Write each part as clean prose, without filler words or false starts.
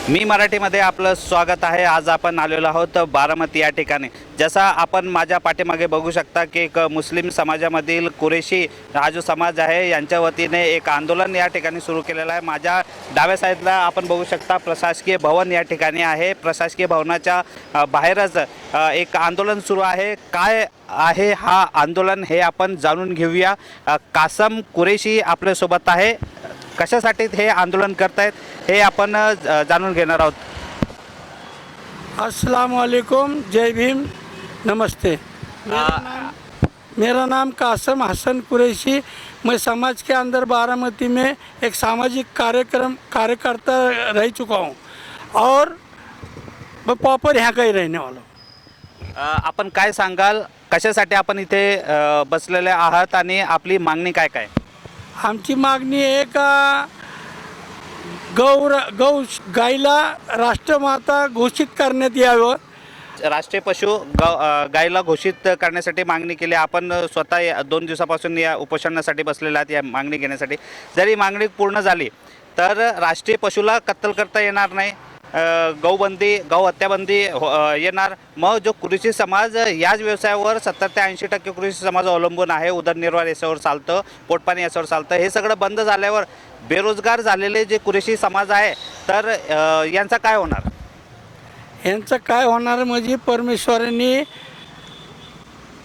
मी मराठीमध्ये आपलं स्वागत आहे। आज आपण आलेलो आहोत बारामती या ठिकाणी। जसा आपण माझ्या पाठीमागे बघू शकता की एक मुस्लिम समाजामधील कुरेशी हा जो समाज आहे यांच्या वतीने एक आंदोलन या ठिकाणी सुरू केलेलं आहे। माझ्या डाव्या साईडला आपण बघू शकता प्रशासकीय भवन या ठिकाणी आहे। प्रशासकीय भवनाच्या बाहेरच एक आंदोलन सुरू आहे। काय आहे हा आंदोलन हे आपण जाणून घेऊया। कासम कुरेशी आपल्यासोबत आहे। कशासाठी हे आंदोलन करतायत हे आपण जाणून घेणार आहोत। अस्सलाम वालेकुम, जय भीम, नमस्ते। मेरा नाम कासम हसन कुरैशी। मैं समाज के अंदर बारामती में एक सामाजिक कार्यकर्ता रह चुका हूँ और मैं प्रॉपर यहाँ का ही रहने वाला हूँ। आपण काय सांगाल, कशासाठी आपण इथे बसलेले आहात आणि आपली मागणी काय काय? आमची मागणी आहे का गाईला राष्ट्रमाता घोषित करण्यात यावं। राष्ट्रीय पशु गायला घोषित करण्यासाठी मागणी केली। आपण स्वतः 2 दिवसापासून या उपोषणासाठी बसलेले आहात या मागणी घेण्यासाठी। जरी मागणी पूर्ण झाली तर राष्ट्रीय पशुला कत्तल करता येणार नाही, गौ हत्याबंदी येणार। मग जो कृषी समाज याच व्यवसायावर 70 ते 80% कृषी समाज अवलंबून आहे, उदरनिर्वाह याच्यावर चालतं, पोटपाणी याच्यावर चालतं। हे सगळं बंद झाल्यावर बेरोजगार झालेले जे कृषी समाज आहे तर यांचा काय होणार? यांचं काय होणार म्हणजे परमेश्वरांनी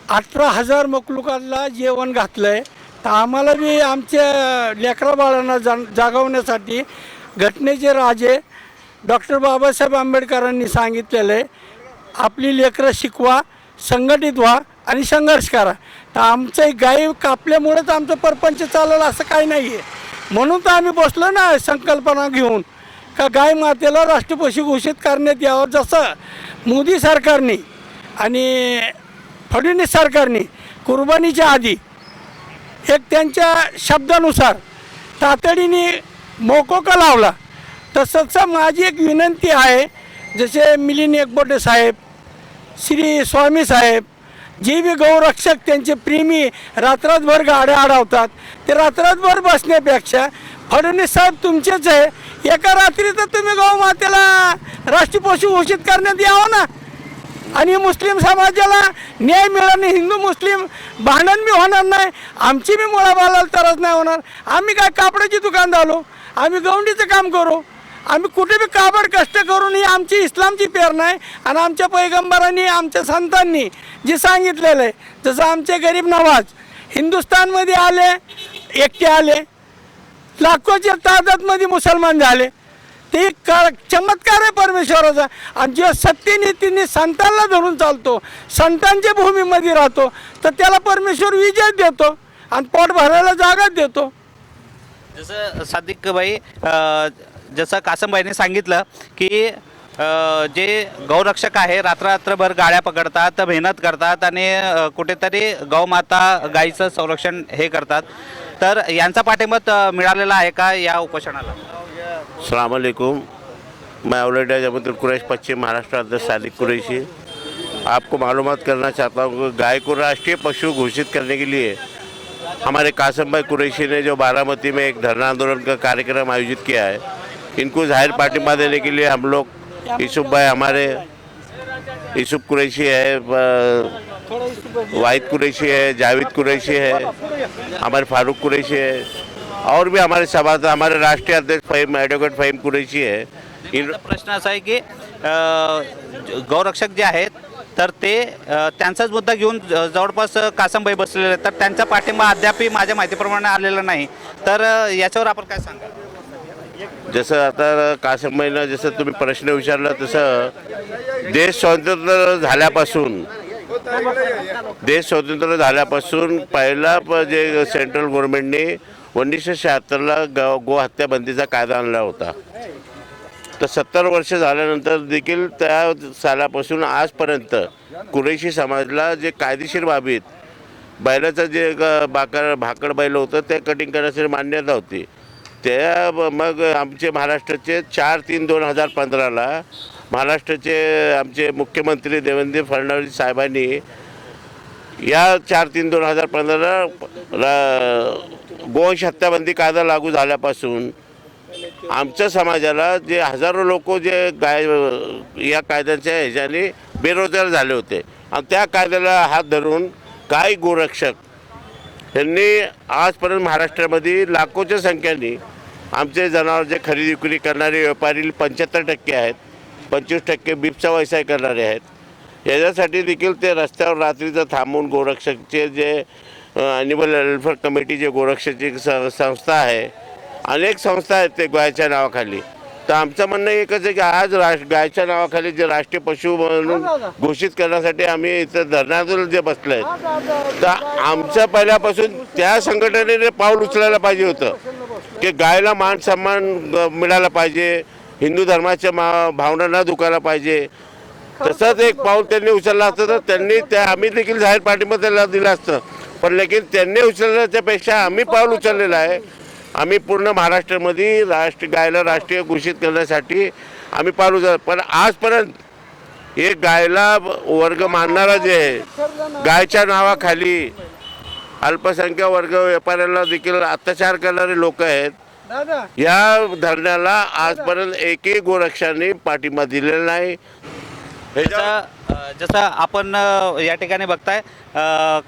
18,000 मखलुकाला जेवण घातलं आहे, तर आम्हाला बी आमच्या लेकरा बाळांना जागवण्यासाठी घटनेचे राजे डॉक्टर बाबासाहेब आंबेडकरांनी सांगितलेलं आहे, आपली लेकरं शिकवा, संघटित व्हा आणि संघर्ष करा। तर आमचं गाय कापल्यामुळेच आमचं परपंच चाललं असं काही नाही आहे। म्हणून तर आम्ही बसलो ना संकल्पना घेऊन का गाय मातेला राष्ट्रपशु घोषित करण्यात यावं। जसं मोदी सरकारने आणि फडणवीस सरकारने कुर्बानीच्या आधी एक त्यांच्या शब्दानुसार तातडीने मोकोका लावला, तसंच माझी एक विनंती आहे, जसे मिलिंद एकबोटे साहेब, श्री स्वामी साहेब, जे बी गौरक्षक त्यांचे प्रेमी रात्रभर गाड्या अडवतात, ते रात्रभर बसण्यापेक्षा फडणवीस साहेब तुमचेच आहे, एका रात्री तर तुम्ही गौमातेला राष्ट्रीय पशु घोषित करण्यात यावं ना। आणि मुस्लिम समाजाला न्याय मिळाला, हिंदू मुस्लिम भांडण बी होणार नाही, आमची बी मुळाबाला तरच नाही होणार। आम्ही काय कापडाची दुकान झालो, आम्ही गवंडीचं काम करू, आम्ही कुठे बी काबड कष्ट करून ही आमची इस्लामची प्रेरणा आहे। आणि आमच्या पैगंबरांनी आमच्या संतांनी जे सांगितलेलं आहे, जसं आमचे गरीब नवाज हिंदुस्थानमध्ये आले, एकटे आले, लाखोच्या तादादमध्ये मुसलमान झाले, ते एक चमत्कार आहे परमेश्वराचा। आणि जो सत्यनीतीने संतांना धरून चालतो, संतांच्या भूमीमध्ये राहतो, तर त्याला परमेश्वर विजय देतो आणि पोट भरायला जागा देतो। जसं सादिक भाई, जसं कासमबाईंनी सांगितलं की जे गौरक्षक आहे रात्रभर गाड्या पकडतात, मेहनत करतात आणि कुठेतरी गौमाता गाईचं संरक्षण हे करतात, तर यांचा पाठिंबा मिळालेला आहे का या उपोषणाला? अस्सलाम वालेकुम, मैं औलैया जमतुल कुरैश पश्चिम महाराष्ट्र अध्यक्ष सादिक कुरैशी आपको मालूमात करना चाहता हूँ कि गाय को राष्ट्रीय पशु घोषित करने के लिए हमारे कासम भाई कुरैशी ने जो बारामती में एक धरना आंदोलन का कार्यक्रम आयोजित किया है, इनको जाहिर पाठिंबा देने के लिए हम लोग यूसुफ भाई, हमारे यूसुफ कुरैशी है, वाहिद कुरैशी है, जावेद कुरैशी है, हमारे फारूक कुरैशी है, और भी हमारे सभासद, हमारे राष्ट्रीय अध्यक्ष फ़हीम एडवोकेट फ़हीम कुरैशी है। इन प्रश्न असा आहे की गौरक्षक जे आहेत तर ते त्यांचाच मुद्दा घेऊन जवळपास कासमबाई बसलेले आहेत, तर त्यांचा पाठिंबा अद्याप माझ्या माहितीप्रमाणे आलेला नाही, तर याच्यावर आपण काय सांगाल? जसं आता कासमबाईनं जसं तुम्ही प्रश्न विचारला, तसं देश स्वतंत्र झाल्यापासून पहिला जे सेंट्रल गव्हर्नमेंटने 1976ला गो हत्या बंदीचा कायदा आणला होता, तर 70 वर्ष झाल्यानंतर देखील त्या सालापासून आजपर्यंत कुरैशी समाजाला जे कायदेशीर बाबीत बैलाचं जे भाकड बैल होतं ते कटिंग करण्यासाठी मान्यता होती, त्या मग आमचे महाराष्ट्राचे 4/3/2015ला महाराष्ट्राचे आमचे मुख्यमंत्री देवेंद्र फडणवीस साहेबांनी या 4/3/2015ला गोवंश हत्याबंदी कायदा लागू झाल्यापासून आमच्या समाजाला जे हजारो लोक जे या कायद्याच्या ह्याच्याने बेरोजगार झाले होते आणि त्या कायद्याला हात धरून काही गोरक्षक यांनी आजपर्यंत महाराष्ट्रामध्ये लाखोच्या संख्येने आमचे जनावर जे खरेदी विक्री करणारे व्यापारी 75% आहेत, 25% बिबचा व्यवसाय करणारे आहेत. याच्यासाठी देखील ते रस्त्यावर रात्रीचं थांबून गोरक्षकचे जे ॲनिमल वेलफेअर कमिटी जे गोरक्षकची संस्था आहे, अनेक संस्था आहेत ते गायच्या नावाखाली. तर आमचं म्हणणं एकच आहे की आज गायच्या नावाखाली जे राष्ट्रीय पशु म्हणून घोषित करण्यासाठी आम्ही इथं धरणातून जे बसलो आहे, तर आमचं पहिल्यापासून त्या संघटनेने पाऊल उचलायला पाहिजे होतं की गायला मान सन्मान मिळाला पाहिजे, हिंदू धर्माच्या भावना न दुखायला पाहिजे. तसंच एक पाऊल त्यांनी उचललं असतं तर त्यांनी आम्ही देखील जाहीर पाठिंबा त्याला दिलं असतं, पण लेकिन त्यांनी उचलण्याच्यापेक्षा आम्ही पाऊल उचललेलं आहे. आम्ही पूर्ण महाराष्ट्रामध्ये गायला राष्ट्रीय घोषित करण्यासाठी आम्ही पाऊल उचललं. पण आजपर्यंत हे गायला वर्ग मानणारा जे आहे, गायच्या नावाखाली अल्पसंख्याक वर्ग व्यापाऱ्यांना देखील अत्याचार करणारे लोक आहेत. या धरण्याला आजपर्यंत एकही गोरक्षकांनी पाठिंबा दिलेला नाही. जसं आपण या ठिकाणी बघताय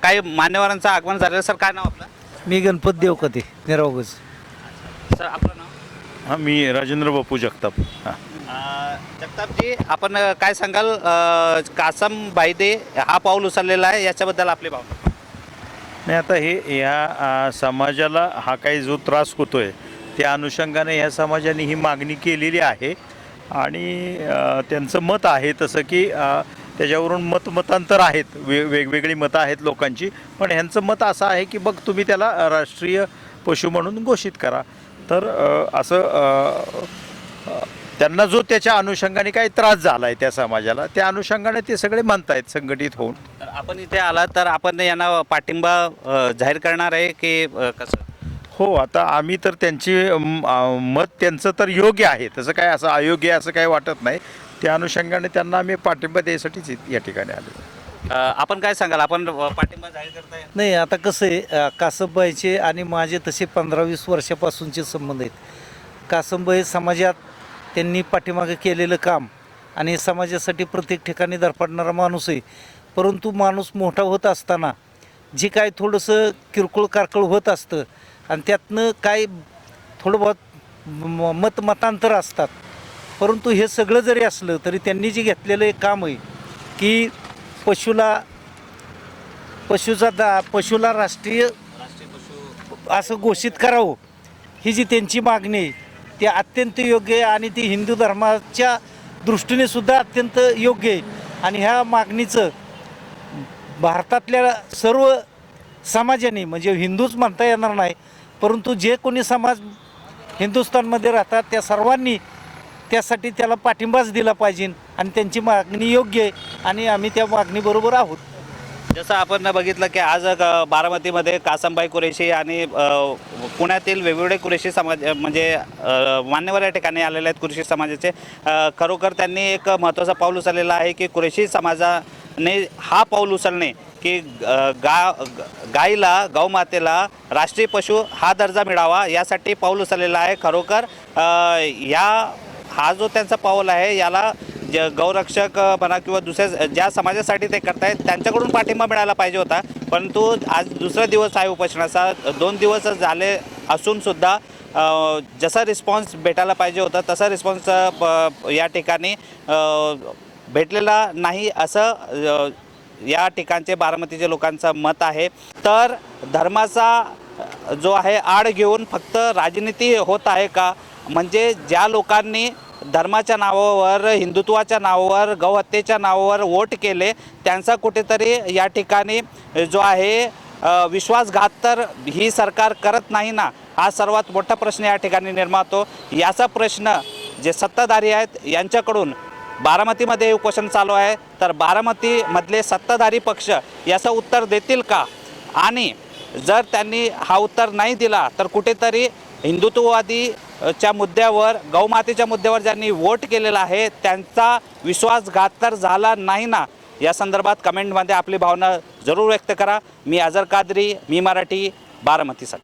काही मान्यवरांचं आगमन झालेलं. सर काय नाव आपलं? मी गणपत देवकते निरावगज. सर आपलं नाव? हां, मी राजेंद्र बापू जगताप. हां, जगतापजी, आपण काय सांगाल? कासम बायदे हा पाऊल उचललेला आहे, याच्याबद्दल आपली भावना? नाही, आता हे ह्या समाजाला हा काही जो त्रास होतो आहे त्या अनुषंगाने ह्या समाजाने ही मागणी केलेली आहे आणि त्यांचं मत आहे तसं की त्याच्यावरून मतांतर आहेत, वेगवेगळी मतं आहेत लोकांची. पण ह्यांचं मत असं आहे की बघ तुम्ही त्याला राष्ट्रीय पशु म्हणून घोषित करा. तर असं त्यांना जो त्याच्या अनुषंगाने काही त्रास झाला आहे त्या समाजाला, त्या अनुषंगाने ते सगळे म्हणतायत संघटित होऊन. तर आपण इथे आला तर आपण यांना पाठिंबा जाहीर करणार आहे की कसं? हो, आता आम्ही तर त्यांची मत त्यांचं तर योग्य आहे, तसं काय असं अयोग्य असं काही वाटत नाही. त्या अनुषंगाने त्यांना आम्ही पाठिंबा द्यायसाठीच या ठिकाणी आलो. आपण काय सांगाल? आपण पाठिंबा जाहीर करताय? नाही, आता कसं आहे, कासमबाईचे आणि माझे तसे 15-20 वर्षापासूनचे संबंध आहेत. कासमबाई समाजात त्यांनी पाठीमागे केलेलं काम आणि समाजासाठी प्रत्येक ठिकाणी धडपडणारा माणूस आहे. परंतु माणूस मोठा होत असताना जे काय थोडंसं किरकोळ कारकोळ होत असतं आणि त्यातनं काय थोडं बहुत मतांतर असतात. परंतु हे सगळं जरी असलं तरी त्यांनी जे घेतलेलं एक काम आहे की पशुला राष्ट्रीय असं घोषित करावं, ही जी त्यांची मागणी आहे ती अत्यंत योग्य आहे आणि ती हिंदू धर्माच्या दृष्टीने सुद्धा अत्यंत योग्य आहे. आणि ह्या मागणीचं भारतातल्या सर्व समाजाने, म्हणजे हिंदूच म्हणता येणार नाही, परंतु जे कोणी समाज हिंदुस्थानमध्ये राहतात त्या सर्वांनी त्यासाठी त्याला पाठिंबाच दिला पाहिजे आणि त्यांची मागणी योग्य आहे आणि आम्ही त्या मागणीबरोबर आहोत. जसं आपण बघितलं की आज बारामतीमध्ये कासमबाई कुरेशी आणि पुण्यातील वेगवेगळे कुरेशी समाज म्हणजे मान्यवर या ठिकाणी आलेले आहेत कुरेशी समाजाचे. खरोखर त्यांनी एक महत्त्वाचं पाऊल उचललेलं आहे की कुरेशी समाजाने हा पाऊल उचलणे की गाईला, गौमातेला राष्ट्रीय पशु हा दर्जा मिळावा यासाठी पाऊल उचललेलं आहे. खरोखर हा जो त्यांचा पाऊल आहे याला गौरक्षक म्हणा किंवा दुसऱ्या ज्या समाजासाठी ते करतायत त्यांच्याकडून पाठिंबा मिळायला पाहिजे होता. परंतु आज दुसरा दिवस आहे उपोषणाचा, 2 दिवस झाले असूनसुद्धा जसा रिस्पॉन्स भेटायला पाहिजे होता तसा रिस्पॉन्स या ठिकाणी भेटलेला नाही असं या ठिकाणचे बारामतीच्या लोकांचं मत आहे. तर धर्माचा जो आहे आड घेऊन फक्त राजनीती होत आहे का? म्हणजे ज्या लोकांनी धर्माच्या नावावर, हिंदुत्वाच्या नावावर, गौहत्येच्या नावावर वोट केले त्यांचा कुठेतरी या ठिकाणी जो आहे विश्वासघात तर ही सरकार करत नाही ना, हा सर्वात मोठा प्रश्न या ठिकाणी निर्माण होतो. याचा प्रश्न जे सत्ताधारी आहेत यांच्याकडून बारामतीमध्ये उपोषण चालू आहे, तर बारामतीमधले सत्ताधारी पक्ष याचं उत्तर देतील का? आणि जर त्यांनी हा उत्तर नाही दिला तर कुठेतरी हिंदुत्ववादीच्या मुद्द्यावर, गौमातेच्या मुद्द्यावर ज्यांनी वोट केलेला आहे त्यांचा विश्वासघात तर झाला नाही ना. या संदर्भात कमेंटमध्ये आपली भावना जरूर व्यक्त करा. मी अजर कादरी, मी मराठी, बारामतीसाठी.